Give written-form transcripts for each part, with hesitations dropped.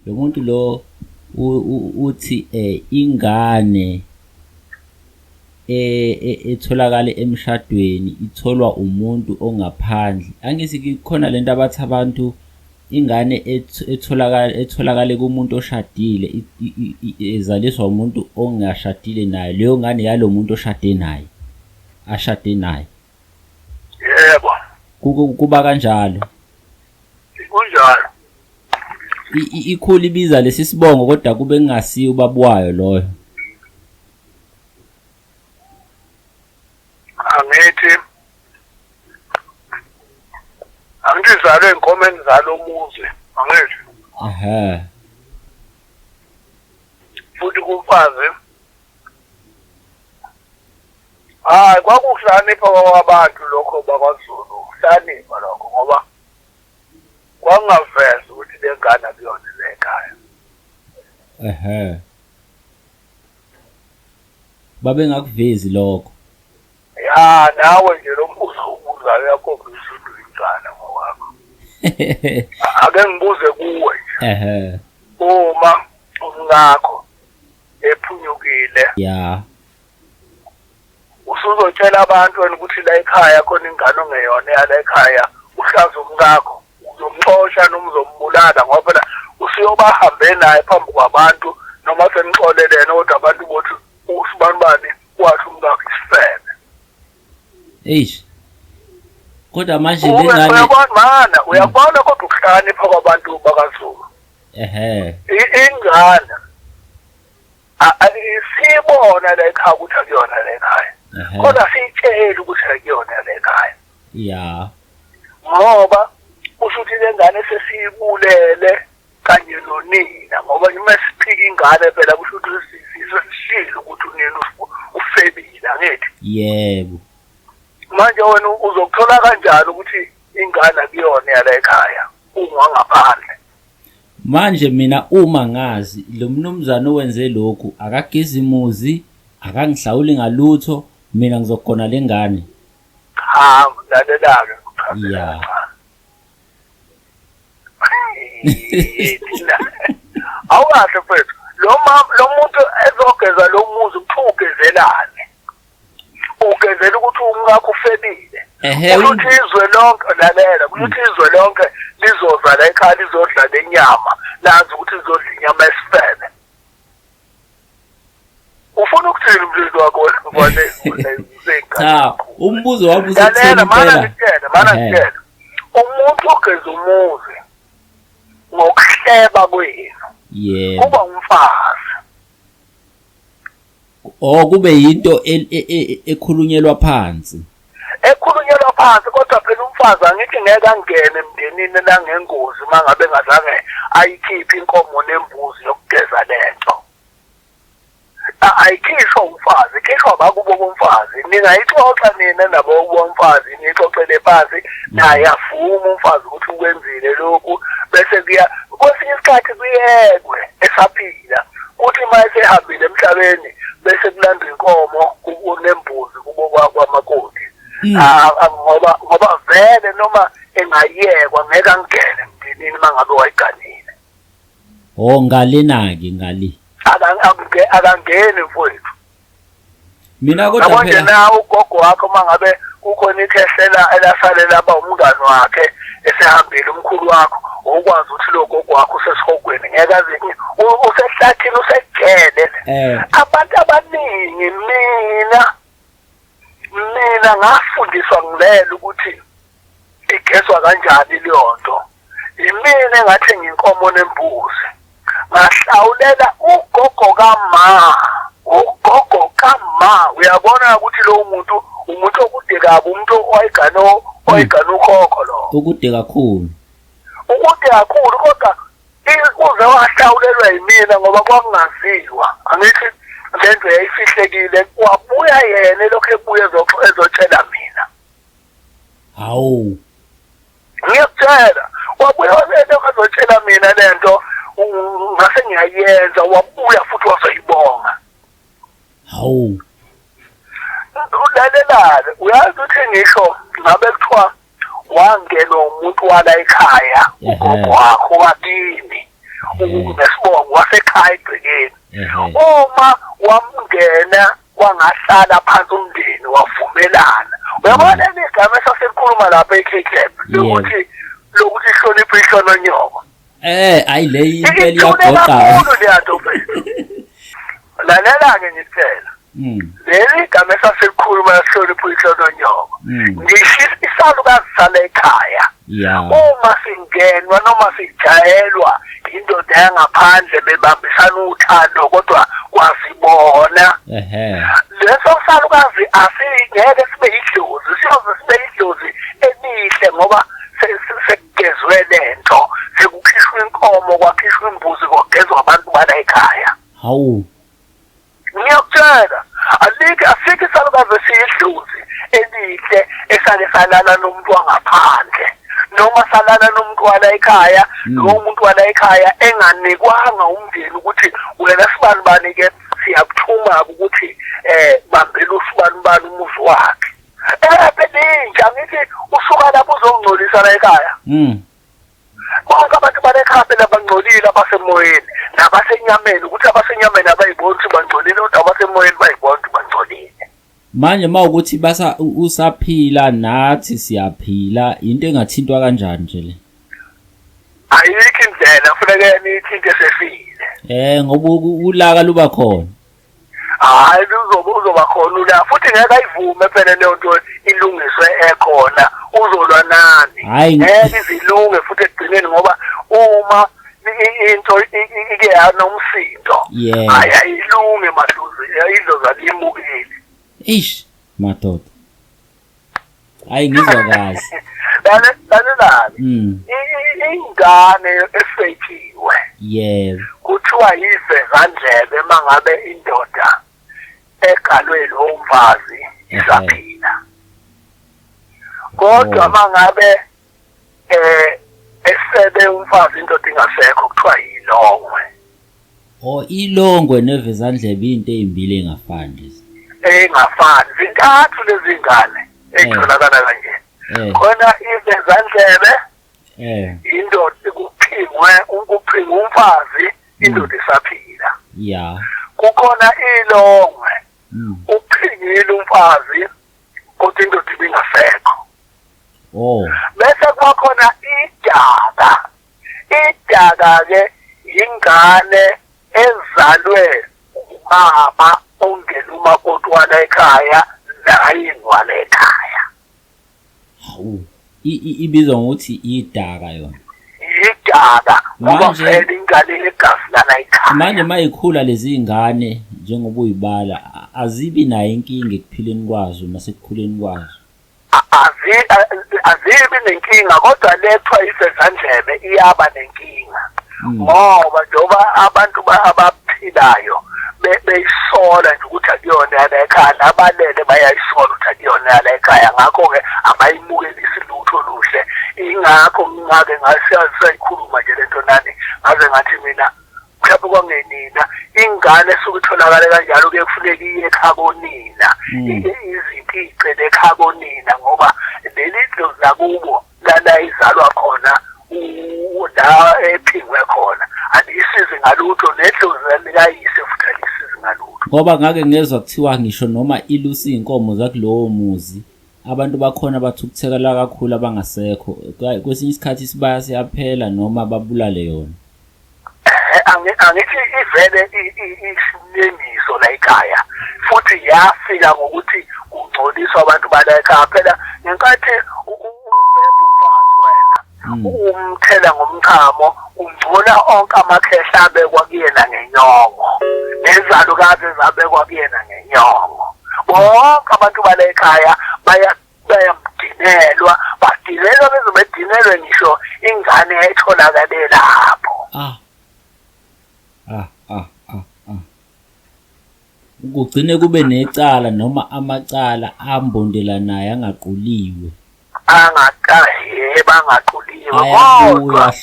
lo muntu lo uthi ingane etholakala emshadweni itholwa umuntu ongaphandle. Angithi khona lento abathi abantu ingane etholakala kumuntu oshadile ezaliswa umuntu ongashadile naye, leyo ngane yalo muntu ashade naye. Yebo. Kuba kanjalo. Kunjalo. Ikhulu ibiza lesi sibongo kodwa kube ngasiyo ubabwayo loyo. Angizalwe inkomeni zalo muzi, angithi. Futhi kumfazi. Kwakuhlanipha kwabantu lokho bakwaZulu, ukuhlanipha lokho ngoba kwangaveza ukuthi lengane akuyona lekhaya. Babe ngakuvezi lokho. Ya nawe nje lo mbuzo ubuzayo yakhombisa ukuthi ingane ngokwakho. Ake ngibuze kuwe nje. Uma umngakho ephunyukile. Ya. Usuzotshela abantu wena ukuthi la ekhaya khona ingane ongeyona yala ekhaya, uhlaza umngakho, uzomxosha noma uzombulala ngoba phela usiyobahambe naye phambi kwabantu noma senixolelene kodwa abantu bothi usibanibani wathi umngakho isifebe. Kodwa manje lengane uyabona kodwa ukuhlanipha kwabantu bakaZulu. Ingane siyibona la ekhaya ukuthi akuyona la ekhaya. Kodwa siyitshela ukuthi akuyona la ekhaya. Ya. Ngoba ushuthi lengane sesiyibulele kanye nonina ngoba uma siphika ingane phela kusho ukuthi sisishilo ukuthi unina ufebile angithi. Yebo. Manje wena uzokuthola kanjani ukuthi ingane akuyona yala ekhaya ungangaphandle? Manje mina uma ngazi lo mnumzane owenze lokhu akagezi imuzi, akangihlawuli ngalutho, mina ngizokugona lengane. Lalela-ke. Ya. Awukahle mfethu. Lo muntu ezogeza lo muzi ugezelane. Ugezela ukuthi umngakho ufebile. Ukuthi izwe lonke lalela, ukuthi izwe lonke lizoza la ekhaya lizodla lenyama, lazi ukuthi lizodla inyama esifebe. Ufuna ukuthini umlilo wakho wena? Cha, umbuzo wami uthini phela? Mana ngitshela. Umuntu ogeza umuzi ngokuhleba kwenu. Yebo. Kuba umfazi. Kube yinto ekhulunyelwa phansi. Ekhulunyelwa phansi kodwa phela umfazi angithi ngeke angene emndenini langengozi mangabe ngazange ayikhiphe inkomo nembuzi yokugeza lento. Ayikhishwa umfazi, ikhishwa bakubo bomfazi. Ningayixoxa nina nabo bomfazi, nixoxele phansi naye avuma umfazi ukuthi ukwenzile lokhu bese kwesinye isikhathi kuyekwe esaphila kuthi uma esehambile emhlabeni bese kulandwa inkomo nembuzi kubo kwamakoti. Ngoba vele noma engayekwa ngeke angene emndenini mangabe wayiganile. Ngalena-ke ngali. Akangeni mfowethu. Mina kodwa phela manje nawe ugogo wakho mangabe kukhona ikhehlela elasalela aba umngane wakhe esehambile umkhulu wakho, ukwazi ukuthi lo gogo wakho usesihogweni ngeke aze usehlathini usegele. Abantu abaningi mina ngafundiswa ngilele ukuthi igezwa kanjani leyo nto. Imina engathi nginkomo nembuzi. Ngahlawulela ugogo kama, uyabona ukuthi lo muntu umuntu okude kabi, umuntu oyigana ukhokho lo. Ukude kakhulu kodwa uze wahlawulelwa yimina ngoba kwakungaziwa. Angithi lento yayifihlekile, wabuya yena lokho ebuye ezotshela mina. Hawu. Ngiyakutshela, wabuya lokho ezotshela mina lento ngase ngiyayenza, wabuya futhi wazoyibonga. Hawu. Ulalelale, uyazi ukuthi ngisho ngabe kuthiwa wangena umuntu wala ekhaya ugogo wakho wakini nesibongo wasekhaya egcekeni. ehe Uma wamngena wangahlala phansi umndeni wavumelana. Uyabona igama esaselikhuluma lapha eKCAP lokuthi ihloniphe ihlononyoko. ayile impela Ithule iyagoqa kakhulu leyanto mfethu. Lalela-ke ngikuthela. Leli igama esaselikhuluma ihloniphe ihlononyoko. Ngisho isalukazi sale ekhaya. Uma singenwa noma sijayelwa indoda yangaphandle bebambisana uthando kodwa kwasibona leso salukazi asingeke sibe idlozi siyoze sibe idlozi emihle ngoba sekugezwe lento sekukhishwa inkomo kwakhishwa imbuzi kugezwa abantu bala ekhaya. Hawu ngiyakutshela asike isalukazi esiyidlozi elihle esake salala nomuntu wangaphandle noma salala nomuntu wala ekhaya lo muntu wala ekhaya enganikwanga umndeni ukuthi wena sibani bani ke siyakuthuma ukuthi bambela usibani bani umuzi wakhe. Benja ngithi usuka lapho uzongcolisa la ekhaya. Bonke abantu bala ekhaya phela bangcolile abasemoyeni nabasenyameni ukuthi abasenyameni abayiboni ukuthi bangcolile kodwa abasemoyeni bayibona ukuthi bangcolile. Manje mawukuthi usaphila nathi siyaphila into engathintwa kanjani nje le? Ayikho indlela kufanele nithinte sefile. Ngoba ulaka luba khona. Hayi uzoba khona ula futhi ngeke ayivume phela leyo nto ilungiswe ekhona uzolwa nani. Ngeke izilunge futhi egcineni ngoba uma into ike yanomsindo ayilunge madlozi izoza limukile. Ish madoda hayi ngizwa kahle lalela ingane eseyithiwe kuthiwa yivezandlebe mangabe indoda egalwe lo mfazi isaphila kodwa mangabe esebe umfazi indoda ingasekho kuthiwa yilongwe. Ilongwe nevezandlebe into ezimbili engafani engafani zintathu lezi ngane etholakala kanje. Khona ivezandlebe indoda kuphingwe umfazi indoda isaphila. Kukhona ilongwe uphingile umfazi kodwa indoda ibingasekho. Bese kwakhona idaka ke ingane ezalwe umama ongena umakoti wala ekhaya nayingwala ekhaya. Hawu ibizwa ngokuthi idaka yona. Idaka ngoba vele ingane legazi lana ekhaya. Manje mayikhula lezi ngane njengoba uyibala azibi nayo inkinga ekuphileni kwazo nasekukhuleni kwazo. Azibi nenkinga kodwa lethwa ivezandlebe iyaba nenkinga ngoba njengoba abantu abaphilayo beyisola nje ukuthi akuyona yala ekhaya nabalele bayayisola ukuthi akuyona yala ekhaya ngakho-ke abayimukelisi lutho luhle. Ingakho ngake ngasiyayikhuluma nje lento nani ngaze ngathi mina mhlawumbe kwangenina ingane esuke itholakale kanjalo kuye kufuneka iye ekhabonina izimpice lekhabonina ngoba leli dlozi lakubo lana izalwa khona la ephingwe khona alisizi ngalutho nedlozi likayise futhi alisizi ngalutho. Ngoba ngake ngezwa kuthiwa ngisho noma ilusi inkomo zakulowo muzi abantu bakhona bathukuthekala kakhulu abangasekho kwesinye isikhathi isibaya siyaphela noma babulale yona. Angithi ivele isinemiso la ekhaya futhi yafika ngokuthi kungcoliswa abantu bala ekhaya phela ngenkathi umbhebhe umfazi wena umthela ngomchamo ungcola onke amakhehla abekwa kuyena ngenyongo nezalukazi zabekwa kuyena ngenyongo. Bonke abantu bala ekhaya bayamdinelwa badinelwa beze bedinelwe ngisho ingane etholakale lapho. Kugcine kube necala noma amacala ambondelanayo angaquliwe. Bangaquliwe kodwa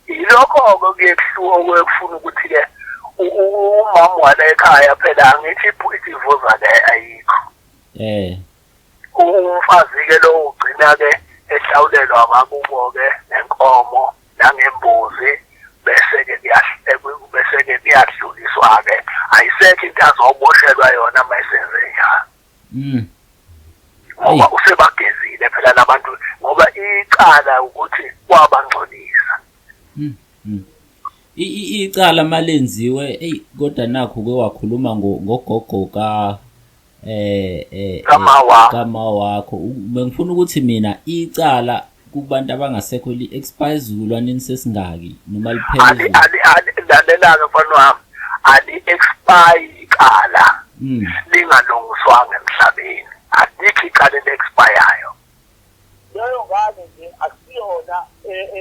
yilokho kuyekuhluka okufuna ukuthi ke umama wala ekhaya phela angithi idivorce le ayikho. Umfazi ke lo ugcina ke ehlawulelwa abakubo ke nenkomo nangembuzi bese-ke kuyadluliswa-ke ayisekho into azoboshelwa yona uma esenze njalo ngoba usebagezile phela labantu ngoba icala ukuthi wabangcolisa. Icala malenziwe kodwa nakho wakhuluma ngogogo kama wakho bengifuna ukuthi mina icala kubantu abangasekho li-expire izizukulwaneni sesingaki noma liphele lalela-ke mfana wami ali-expire icala lingalungiswanga emhlabeni alikho icala eli-expireyo. Leyo ngane nje akusiyona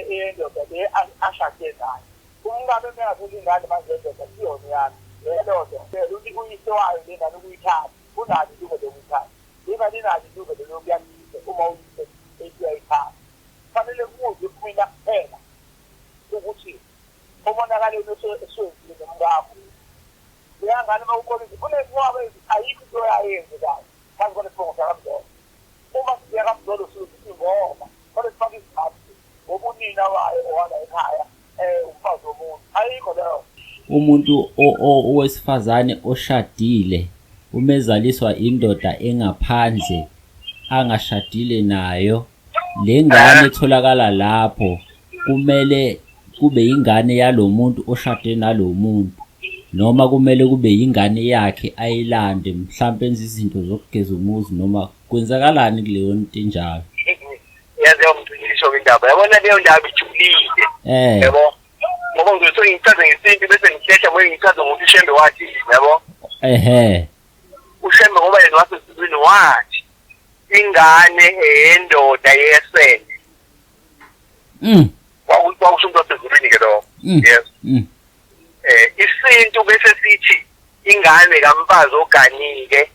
endoda le ashade nayo umngane mengatholi ingane manje endoda siyona yami lelodo ukuthi uyise wayo le ngane ukuyithatha unalo ilungelo lokuyithatha ima linalo ilungelo lokuyakhiza uma uyise esiyayithatha fanele kuze kumina kuphela ukuthi umonakalo eswenzile nomngakho uyangane uma ukhona kunenqwaba ayikho into yayenze kahle phansi kwanesibongo sakamdolo uma siyakamdolo siyokuthi ngoba kodwa sifake iziphathi ngobunina wayo owala ekhaya umfazi womuntu ayikho leyo. Umuntu owesifazane oshadile umezaliswa indoda engaphandle angashadile nayo le ngane etholakala lapho kumele kube ingane yalomuntu oshade nalomuntu noma kumele kube ingane yakhe ayilande mhlawumbe enza izinto zokugeza umuzi noma kwenzakalani kuleyo nto enjalo. Yazi umthinisho indaba yabona leyo ndaba ijulile yabo ngoba ngizothi ngichaze ngesinto bese ngihletha moya ngichaze ngokuthi uShembe wathi yabo uShembe ngoba yena wasesizweni wathi ingane endoda yesene kwakusho umuntu wasezulwini ke lo. Yes. Isintu bese sithi ingane kamfazi oganike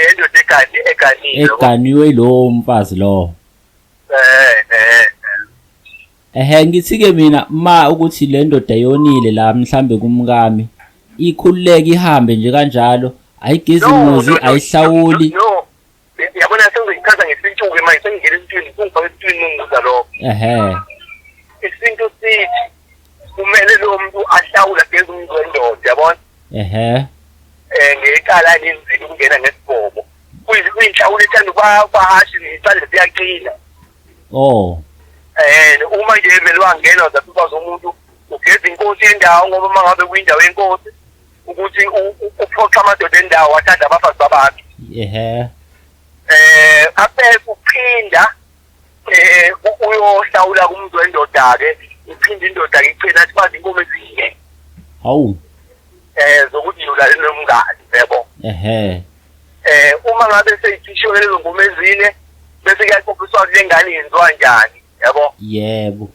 endoda eganiwe lo mfazi lo. Ngithi-ke mina ma ukuthi le ndoda yonile la mhlambe kumkami ikhululeke ihambe nje kanjalo ayigezi umuzi ayihlawuli. Yabona sengichaza ngesintu-ke manje sengingena esintwini kungifake esintwini ngibuza lokho. Isintu sithi kumele lo muntu ahlawule ageze umuzi wendoda yabona. Ngecala lenzile ukungena ngesibhobo kuyinhlawulo ethanda kwahashi ngisale siyaqina. Uma nje vele wangena uzaphiwa umuntu ugeza inkosi yendawo ngoba uma ngabe kuyindawo yenkosi ukuthi uphoxa amadoda endawo wathanda abafazi babantu. Aphe kuphinda uyohlawula kumuntu wendoda-ke iphinde indoda-ke ichena athi bazi inkomo ezinye zokuthi yulale nomngane yebo. Uma ngabe seyithishiwe lezo nkomo ezine bese kuyaxoxiswa kule ngane yenziwa njani yabo. Yebo.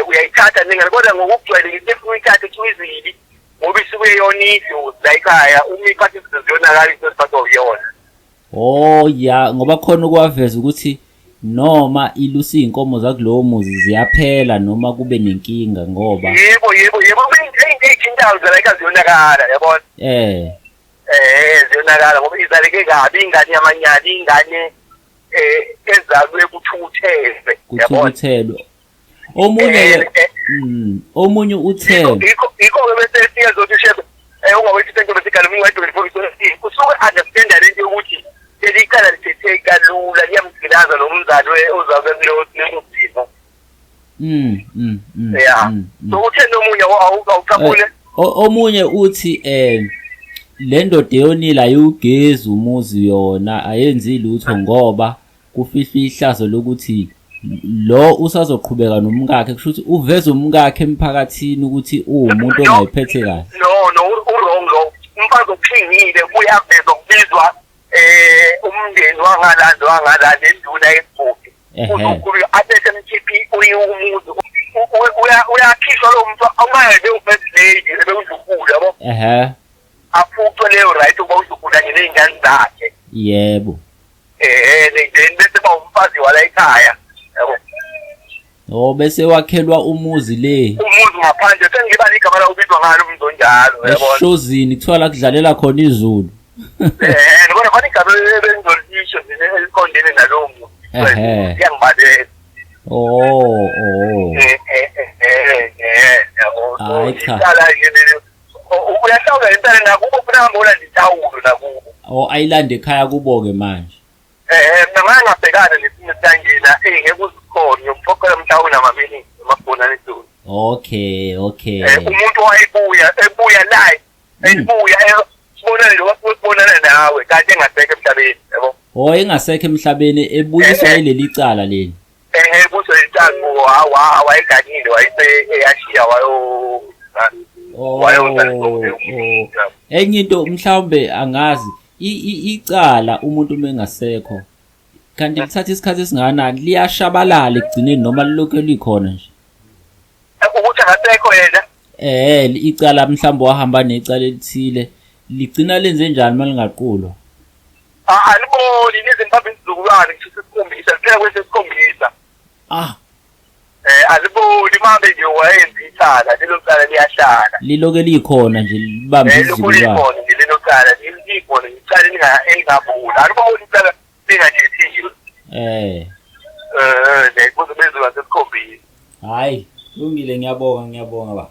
Uyayithatha ningane kodwa ngokujwayelekile uyithathe kuyizili ngoba isuke yona idlozi la ekhaya uma iphathi iziyonakala isiphatho yona. Ya ngoba khona ukwaveza ukuthi noma ilusa inkomo zakulowo muzi ziyaphela noma kube nenkinga ngoba yebo indawo zala ekhaya ziyonakala yabona. Ziyonakala ngoba izaleke kabi ingane yamanyala ingane ezalwe kuthukuthelwe yabona. Omunye uthelo ikho bese siyazothi Shembe ungawethi into besikala mingwedwe ngifokisi usuke understand lento ukuthi lelikhala lithethe kalula liyamgilaza nomzali ozabe kulosimo. So uthendo omunye awuqabule. Omunye uthi le ndoda eyonile ayugezi umuzi yona ayenzi lutho ngoba kufihla ihlazo lokuthi lo usazoqhubeka nomkakhe kusho ukuthi uveza umkakhe emphakathini ukuthi uwumuntu ongayiphethe kahle. No wrong lo umfazi ophingile uyaveza ukubizwa umndeni wangalanda enduna yesibhuku uzokhulula abese mkhiphi uyumuzi uyakhishwa lo muntu awungayebe ufirst lady ebekuzukula yabo. Aphucwe leyo right ukuba uzukula nezingane zakhe. Yebo. Bese ba umfazi wala ekhaya yabo. Bese wakhelwa umuzi le. Umuzi ngaphandle sengiba igama la ubizwa ngalo umntu onjalo yabona. Eshozini kuthiwa la kudlalela khona izulu. Ngibona fani igama lebenzolisho eliqondene nalowo muntu. Ngiyangibadela. yabo. Hayi cha. Icala nje lelo. Uyahlawula impela nakubo kuhamba ulanda itawulo nakubo. Oh ayilande ekhaya kubo-ke manje. Mina ngake ngabhekana nesimo sangena ngeke uzikhona ngiyomfokhela mhlawumbe namamini amabhonana eDoli. Okay. Umuntu ebuya live ebuya sibonane lo wasibonana nawe kanti engasekho emhlabeni yabo. Oh engasekho emhlabeni ebuyiswa yileli cala leli. Kuso isithathu wayeganile eyashiya enye into mhlawumbe angazi icala umuntu mengasekho kanti lithatha isikhathi esinganani liyashabalala ekugcineni noma lilokhu likhona nje. Ukuthi akasekho yena icala mhlawumbe wahamba necala elithile ligcina lenze njani malingaqulwa. Aliboni nezimpambi izizukulwane ngisho isikhombisa liphela kwesesikhombisa. Aliboni mambe nje wayenza icala lelo cala liyahlala. Liloke likhona nje libambe izizukulwane. Likhona nje lelo cala likhona icala elingabula. Aliboni icala lingathethile. Kuze benziwa sesikhombisa. Hayi, lungile ngiyabonga ba.